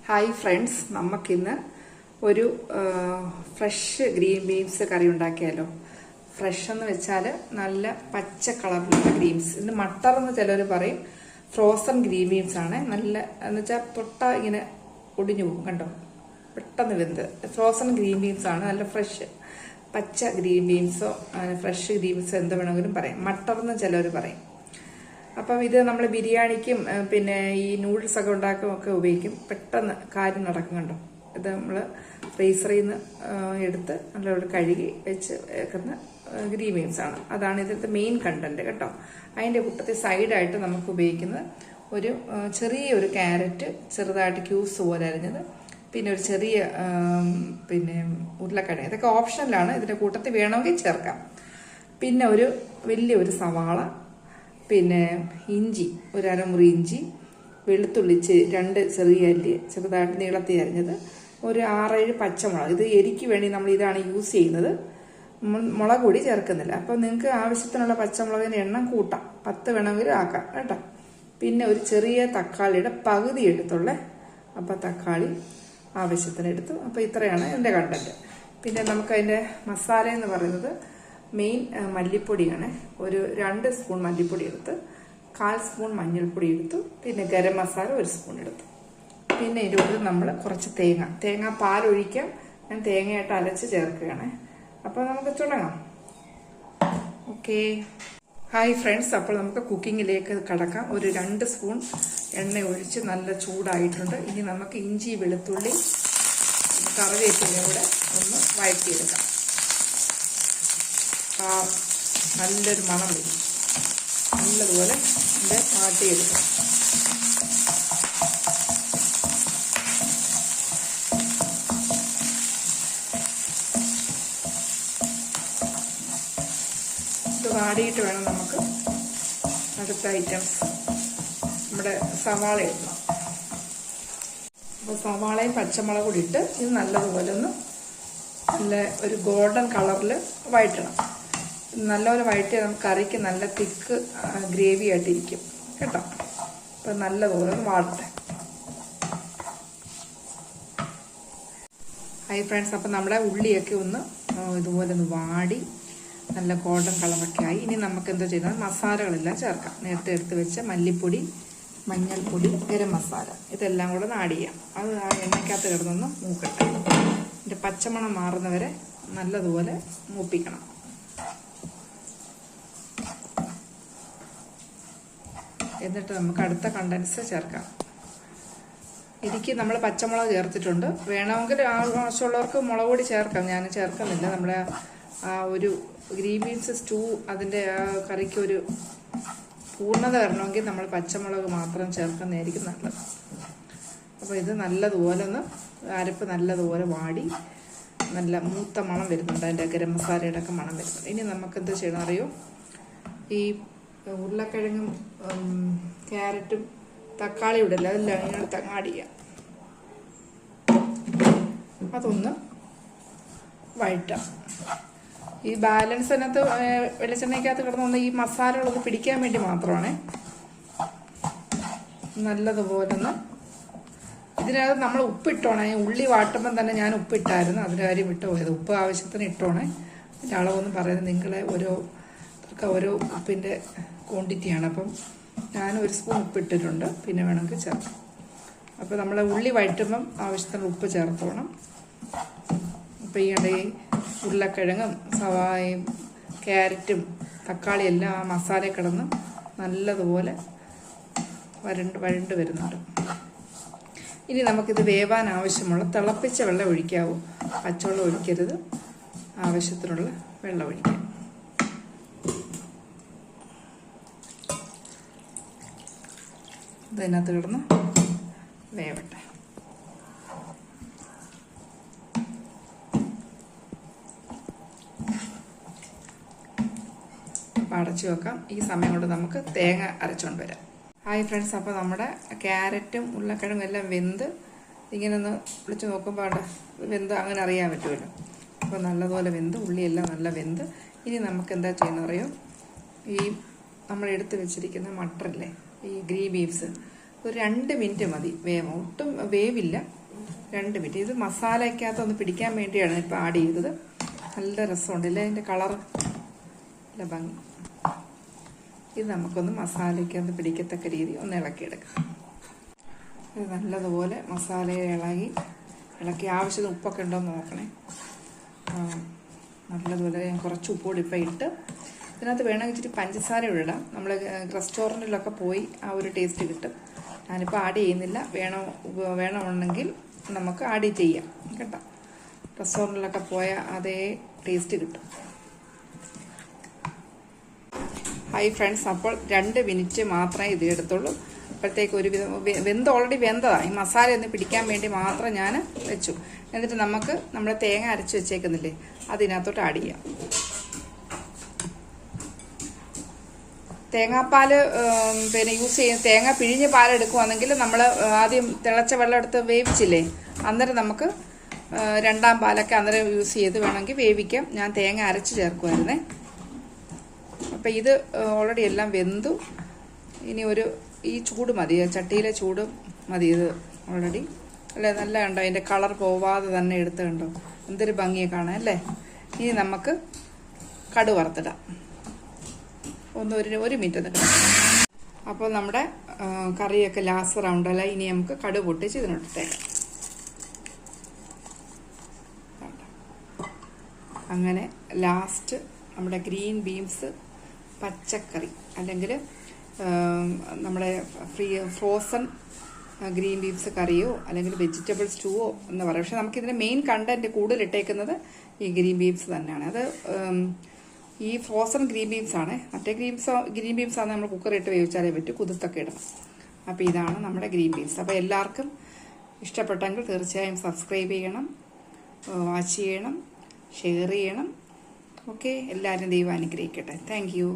Hi friends, നമുക്കിന്ന് ഒരു fresh green beans കറി ഉണ്ടാക്കിയാലോ. ഫ്രഷ് എന്ന് വെച്ചാൽ നല്ല പച്ച കളറിലുള്ള ഗ്രീൻസ്. ഇന്ന് മട്ടർ എന്ന് ചിലർ പറയും. ഫ്രോസൺ ഗ്രീൻ ബീൻസ് ആണ്. നല്ല എന്ന് വെച്ചാൽ തൊട്ട ഇങ്ങനെ ഒടിഞ്ഞു പോകും, കണ്ടോ, പെട്ടെന്ന് വെന്ത്. ഫ്രോസൺ ഗ്രീൻ ബീൻസ് ആണ്. നല്ല ഫ്രഷ് പച്ച ഗ്രീൻ ബീൻസോ ഫ്രഷ് ഗ്രീൻ ബീൻസോ എന്ത് വേണമെങ്കിലും പറയും. മട്ടർ എന്ന് ചിലർ പറയും. അപ്പം ഇത് നമ്മൾ ബിരിയാണിക്കും പിന്നെ ഈ നൂഡിൽസ് ഒക്കെ ഉണ്ടാക്കുമൊക്കെ ഉപയോഗിക്കും. പെട്ടെന്ന് കാര്യം നടക്കും, കണ്ടോ. ഇത് നമ്മൾ ഫ്രീസറിൽ നിന്ന് എടുത്ത് നല്ലപോലെ കഴുകി വെച്ച് വെക്കുന്ന ഗ്രീൻ ബീൻസ് ആണ്. അതാണ് ഇതിലത്തെ മെയിൻ കണ്ടന്റ് കേട്ടോ. അതിൻ്റെ കൂട്ടത്തിൽ സൈഡായിട്ട് നമുക്ക് ഉപയോഗിക്കുന്നത് ഒരു ചെറിയൊരു ക്യാരറ്റ് ചെറുതായിട്ട് ക്യൂബ്സ് പോലെ അരിഞ്ഞത്, പിന്നെ ഒരു ചെറിയ പിന്നെ ഉരുളക്കിഴങ്ങ്. ഇതൊക്കെ ഓപ്ഷനിലാണ്. ഇതിൻ്റെ കൂട്ടത്തിൽ വേണമെങ്കിൽ ചേർക്കാം. പിന്നെ ഒരു വലിയൊരു സവാള, പിന്നെ ഇഞ്ചി, ഒരു അരമുറി ഇഞ്ചി, വെളുത്തുള്ളി 2 ചെറിയ അല്ലി ചെറുതായിട്ട് നീളത്തിൽ അരിഞ്ഞത്, ഒരു 6-7 പച്ചമുളക്. ഇത് എരിക്ക് വേണ്ടി നമ്മൾ ഇതാണ് യൂസ് ചെയ്യുന്നത്. മുളക് പൊടി ചേർക്കുന്നില്ല. അപ്പോൾ നിങ്ങൾക്ക് ആവശ്യത്തിനുള്ള പച്ചമുളകിന് എണ്ണം കൂട്ടാം, 10 വേണമെങ്കിലും ആക്കാം കേട്ടോ. പിന്നെ ഒരു ചെറിയ തക്കാളിയുടെ പകുതി എടുത്തുള്ളേ. അപ്പോൾ തക്കാളി ആവശ്യത്തിന് എടുത്തു. അപ്പോൾ ഇത്രയാണ് ഇതിൻ്റെ കണ്ടന്റ്. പിന്നെ നമുക്കതിൻ്റെ മസാല എന്ന് പറയുന്നത് മെയിൻ മല്ലിപ്പൊടിയാണ്. ഒരു 2 സ്പൂൺ മല്ലിപ്പൊടി എടുത്ത്, 1/4 സ്പൂൺ മഞ്ഞൾപ്പൊടി എടുത്തു, പിന്നെ ഗരം മസാല 1 സ്പൂൺ എടുത്തു. പിന്നെ ഇതിലൂടെ നമ്മൾ കുറച്ച് തേങ്ങ പാലൊഴിക്കാം. ഞാൻ തേങ്ങയായിട്ട് അരച്ച് ചേർക്കുകയാണ്. അപ്പോൾ നമുക്ക് തുടങ്ങാം. ഓക്കെ. ഹായ് ഫ്രണ്ട്സ്, അപ്പോൾ നമുക്ക് കുക്കിങ്ങിലേക്ക് കടക്കാം. ഒരു 2 സ്പൂൺ എണ്ണ ഒഴിച്ച് നല്ല ചൂടായിട്ടുണ്ട്. ഇനി നമുക്ക് ഇഞ്ചി, വെളുത്തുള്ളി, കറിവേപ്പിലയും കൂടെ ഒന്ന് വഴറ്റിയെടുക്കാം. നല്ലൊരു മണം വരും. നല്ലതുപോലെ ഇത് വാട്ടിയെടുക്കാം. ഇത് വാടിയിട്ട് വേണം നമുക്ക് അടുത്ത ഐറ്റംസ്. നമ്മുടെ സവാള ഇടണം. അപ്പോൾ സവാളയും പച്ചമുളകും കൂടി ഇട്ട് ഇത് നല്ലതുപോലെ ഒന്ന് നല്ല ഒരു ഗോൾഡൻ കളറിൽ വഴറ്റണം. നല്ലപോലെ വഴറ്റി നമുക്ക് കറിക്ക് നല്ല തിക്ക് ഗ്രേവി ആയിട്ടിരിക്കും കേട്ടോ. അപ്പം നല്ലതുപോലെ ഒന്ന് വാടട്ടെ. ഹൈ ഫ്രണ്ട്സ്, അപ്പം നമ്മുടെ ഉള്ളിയൊക്കെ ഒന്ന് ഇതുപോലെ ഒന്ന് വാടി നല്ല ഗോൾഡൻ കളറൊക്കെ ആയി. ഇനി നമുക്ക് എന്താ ചെയ്യുന്നത്, മസാലകളെല്ലാം ചേർക്കാം. നേരത്തെ എടുത്ത് വെച്ച മല്ലിപ്പൊടി, മഞ്ഞൾപ്പൊടി, ഗരം മസാല, ഇതെല്ലാം കൂടെ ഒന്ന് ആഡ് ചെയ്യാം. അത് ആ എണ്ണയ്ക്കകത്ത് കിടന്നൊന്ന് മൂക്കട്ടെ. ഇതിൻ്റെ പച്ചമണം മാറുന്നവരെ നല്ലതുപോലെ മൂപ്പിക്കണം. എന്നിട്ട് നമുക്ക് അടുത്ത കണ്ടൻസ് ചേർക്കാം. ഇതിക്ക് നമ്മൾ പച്ചമുളക് ചേർത്തിട്ടുണ്ട്. വേണമെങ്കിൽ ആവശ്യമുള്ളവർക്ക് മുളക് പൊടി ചേർക്കാം. ഞാൻ ചേർക്കുന്നില്ല. നമ്മുടെ ആ ഒരു ഗ്രീൻ ബീൻസ് സ്റ്റൂ, അതിൻ്റെ ആ കറിക്ക് ഒരു പൂർണ്ണത വരണമെങ്കിൽ നമ്മൾ പച്ചമുളക് മാത്രം ചേർക്കുന്നതായിരിക്കും നല്ലത്. അപ്പോൾ ഇത് നല്ലതുപോലെ ഒന്ന് അരപ്പ് നല്ലതുപോലെ വാടി നല്ല മൂത്ത മണം വരുന്നുണ്ട്. അതിൻ്റെ ഗരം മസാലയുടെ ഒക്കെ മണം വരുന്നുണ്ട്. ഇനി നമുക്കെന്ത് ചെയ്യണം അറിയോ, ഈ ഉരുളക്കിഴങ്ങും ക്യാരറ്റും തക്കാളിയും ഇടല്ല, അതെല്ലാം ഇതിനകത്ത് ആഡ് ചെയ്യാം. അതൊന്ന് വഴറ്റാം. ഈ ബാലൻസ് അതിനകത്ത് വെളിച്ചെണ്ണയ്ക്കകത്ത് കിടന്നൊന്ന് ഈ മസാലകളൊന്ന് പിടിക്കാൻ വേണ്ടി മാത്രമാണ്. നല്ലതുപോലെ ഒന്ന് ഇതിനകത്ത് നമ്മൾ ഉപ്പിട്ടോണേ. ഉള്ളി വാട്ടുമ്പം തന്നെ ഞാൻ ഉപ്പിട്ടായിരുന്നു. അതിൻ്റെ കാര്യം വിട്ടുപോയത്. ഉപ്പ് ആവശ്യത്തിന് ഇട്ടോണേ. അതിൻ്റെ അളവൊന്നും പറയുന്നത് നിങ്ങളെ ഓരോ ഉപ്പിൻ്റെ ക്വാണ്ടിറ്റിയാണ്. അപ്പം ഞാൻ 1 സ്പൂൺ ഉപ്പിട്ടിട്ടുണ്ട്. പിന്നെ വേണമെങ്കിൽ ചേർക്കാം. അപ്പോൾ നമ്മൾ ഉള്ളി വഴറ്റുമ്പം ആവശ്യത്തിന് ഉപ്പ് ചേർത്തോണം. അപ്പോൾ ഈ ഇടയിൽ ഉരുളക്കിഴങ്ങും സവാളയും ക്യാരറ്റും തക്കാളിയും എല്ലാം ആ മസാല കിടന്ന് നല്ലതുപോലെ വഴണ്ട് വരുന്നുണ്ട്. ഇനി നമുക്കിത് വേവാൻ ആവശ്യമുള്ള തിളപ്പിച്ച വെള്ളം ഒഴിക്കാവൂ. പച്ചവെള്ളം ഒഴിക്കരുത്. ആവശ്യത്തിനുള്ള വെള്ളം ഒഴിക്കാം. ഇതിനകത്ത് കിടന്ന് വേവട്ടെ. അപ്പം അടച്ചു വെക്കാം. ഈ സമയം കൊണ്ട് നമുക്ക് തേങ്ങ അരച്ചുകൊണ്ട് വരാം. ഹായ് ഫ്രണ്ട്സ്, അപ്പോൾ നമ്മുടെ ക്യാരറ്റും ഉരുളക്കിഴങ്ങും എല്ലാം വെന്ത് ഇങ്ങനെ ഒന്ന് വിളിച്ച് നോക്കുമ്പോൾ വെന്ത് അങ്ങനെ അറിയാൻ പറ്റുമല്ലോ. അപ്പോൾ നല്ലതുപോലെ വെന്ത്, ഉള്ളിയെല്ലാം നല്ല വെന്ത്. ഇനി നമുക്ക് എന്താ ചെയ്യുന്നത് അറിയോ, ഈ നമ്മൾ എടുത്ത് വെച്ചിരിക്കുന്ന മട്ടറില്ലേ, ഈ ഗ്രീൻ ബീൻസ്, ഒരു 2 മിനിറ്റ് മതി ഒട്ടും വേവില്ല. 2 മിനിറ്റ്. ഇത് മസാലയ്ക്കകത്ത് ഒന്ന് പിടിക്കാൻ വേണ്ടിയാണ് ഇപ്പോൾ ആഡ് ചെയ്തത്. നല്ല രസമുണ്ടല്ലേ അതിൻ്റെ കളർ, നല്ല ഭംഗി. ഇത് നമുക്കൊന്ന് മസാലയ്ക്കകത്ത് പിടിക്കത്തക്ക രീതി ഒന്ന് ഇളക്കിയെടുക്കാം. ഇത് നല്ലതുപോലെ മസാലയെ ഇളക്കി ആവശ്യത്തിന് ഉപ്പൊക്കെ ഉണ്ടോ എന്ന് നോക്കണേ. നല്ലതുപോലെ ഞാൻ കുറച്ച് ഉപ്പുകൂടി ഇപ്പം ഇട്ട്, ഇതിനകത്ത് വേണമെങ്കിൽ ഇച്ചിരി പഞ്ചസാര ഇടാം. നമ്മൾ റെസ്റ്റോറൻറ്റിലൊക്കെ പോയി ആ ഒരു ടേസ്റ്റ് കിട്ടും. ഞാനിപ്പോൾ ആഡ് ചെയ്യുന്നില്ല. വേണമെന്നുണ്ടെങ്കിൽ നമുക്ക് ആഡ് ചെയ്യാം കേട്ടോ. റെസ്റ്റോറൻറ്റിലൊക്കെ പോയാൽ അതേ ടേസ്റ്റ് കിട്ടും. ഹായ് ഫ്രണ്ട്സ്, അപ്പോൾ 2 മിനിറ്റ് മാത്രമേ ഇത് എടുത്തുള്ളൂ. അപ്പോഴത്തേക്ക് ഒരു ഓൾറെഡി വെന്തതാണ്. ഈ മസാല ഒന്ന് പിടിക്കാൻ വേണ്ടി മാത്രം ഞാൻ വെച്ചു. എന്നിട്ട് നമുക്ക് നമ്മുടെ തേങ്ങ അരച്ച് വെച്ചേക്കുന്നില്ലേ, അതിനകത്തോട്ട് ആഡ് ചെയ്യാം. തേങ്ങാപ്പാൽ യൂസ് ചെയ്യും. തേങ്ങ പിഴിഞ്ഞ് പാലെടുക്കുവാണെങ്കിൽ നമ്മൾ ആദ്യം തിളച്ച വെള്ളം എടുത്ത് വേവിച്ചില്ലേ, അന്നേരം നമുക്ക് 2ാം പാലൊക്കെ അന്നേരം യൂസ് ചെയ്ത് വേണമെങ്കിൽ വേവിക്കാം. ഞാൻ തേങ്ങ അരച്ച് ചേർക്കുമായിരുന്നേ. അപ്പം ഇത് ഓൾറെഡി എല്ലാം വെന്തു. ഇനി ഈ ചൂട് മതി, ചട്ടിയിലെ ചൂട് മതി. ഇത് ഓൾറെഡി അല്ലേ, നല്ല കണ്ടോ അതിൻ്റെ കളർ പോവാതെ തന്നെ എടുത്ത് കണ്ടോ, എന്തൊരു ഭംഗിയെ കാണാൻ അല്ലേ. ഇനി നമുക്ക് കടുക് വറുത്തിടാം. ഒരു മിനിറ്റ് ഒന്ന്. അപ്പോൾ നമ്മുടെ കറിയൊക്കെ ലാസ്റ്റ് റൗണ്ടല്ല. ഇനി നമുക്ക് കടുക് പൊട്ടിച്ച് ഇതിനോട്ടിട്ടേക്കാം. അങ്ങനെ ലാസ്റ്റ് നമ്മുടെ ഗ്രീൻ ബീൻസ് പച്ചക്കറി, അല്ലെങ്കിൽ നമ്മുടെ ഫ്രോസൺ ഗ്രീൻ ബീൻസ് കറിയോ അല്ലെങ്കിൽ വെജിറ്റബിൾ സ്റ്റൂവോ എന്ന് പറയാം. പക്ഷെ നമുക്കിതിൻ്റെ മെയിൻ കണ്ടന്റ് കൂടുതൽ ഇട്ടേക്കുന്നത് ഈ ഗ്രീൻ ബീൻസ് തന്നെയാണ്. അത് ഈ ഫ്രോസൺ ഗ്രീൻ ബീൻസ് ആണ്. മറ്റേ ഗ്രീൻ ബീൻസ് ആണ് നമ്മൾ കുക്കറിട്ട് വേവിച്ചാലേ പറ്റൂ, കുതിർത്തൊക്കെ ഇടണം. അപ്പോൾ ഇതാണ് നമ്മുടെ ഗ്രീൻ ബീൻസ്. അപ്പോൾ എല്ലാവർക്കും ഇഷ്ടപ്പെട്ടെങ്കിൽ തീർച്ചയായും സബ്സ്ക്രൈബ് ചെയ്യണം, വാച്ച് ചെയ്യണം, ഷെയർ ചെയ്യണം. ഓക്കെ, എല്ലാവരും ദൈവം അനുഗ്രഹിക്കട്ടെ. Thank you.